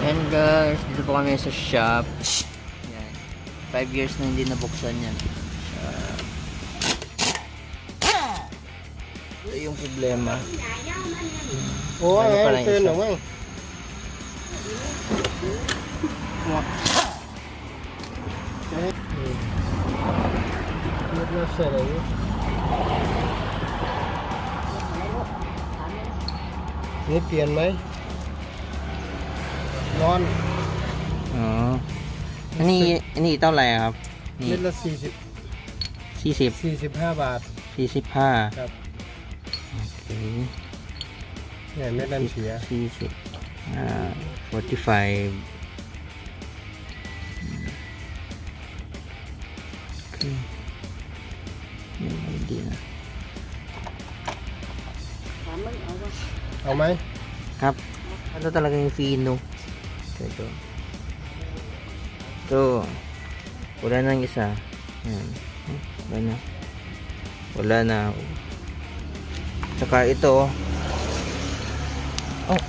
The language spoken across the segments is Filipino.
Yan guys, dito po kami sa shop. Yan. 5 years na hindi nabuksan yan. Ito yung problema. Oo, Ano pala ayun, yung isa? naman. Ini tiền mấy? Ngon. อ๋อ อันนี้เท่าไหร่ครับ นี่ เม็ดละ40 40 45 บาท 45 ครับ โอเค เนี่ยเม็ดนั้นเสีย 40 45 โอเคนี่ดีนะ เอาไหม ครับito talaga yung fino. Ito. Ito. Wala na yung isa. Ayan. Wala na. Wala na. Tsaka ito. Oh.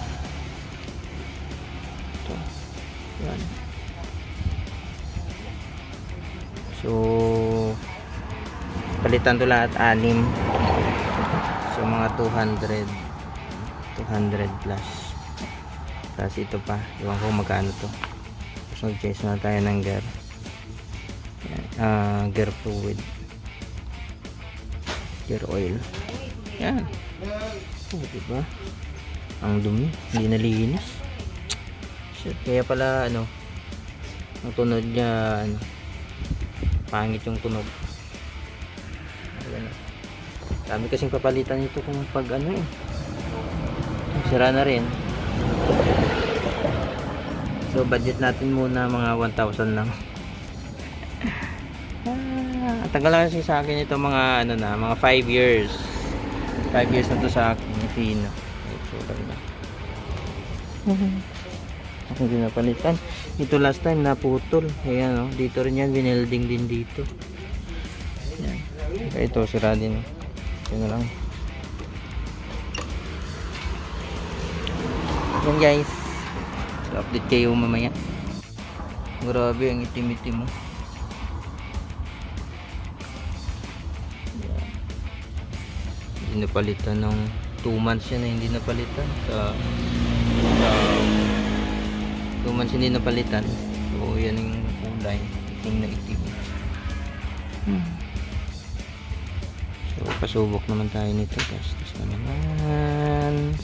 Ito. Yan. So, palitan to lahat 6. So, mga 200 plus. Tapos ito pa, iwan ko magkano to. Tapos mag-change na tayo ng gear. Gear fluid, gear oil. Yan. Oh, diba? Ang dumi, hindi nalinis. Shit, kaya pala ano, ang tunog niya ano, pangit yung tunog. Ayan. Dami kasing papalitan ito kung pag ano eh. Sira na rin. So budget natin muna mga 1,000 lang. Tagal lang kasi sa akin ito mga ano na, mga 5 years. 5 years na to sa akin, fino. So na. Ako din napalitan. Ito last time naputol. Ayan oh, dito rin yan, binelding din dito. Yan. Kaya ito sira din. Ito na lang. Yan guys, so update kayo mamaya. Grabe ang itim-itim mo. Hindi napalitan ng 2 months yan na hindi napalitan sa 2 months hindi napalitan. So yan yung kulay, itim na itim. So pasubok naman tayo nito. Testas na naman.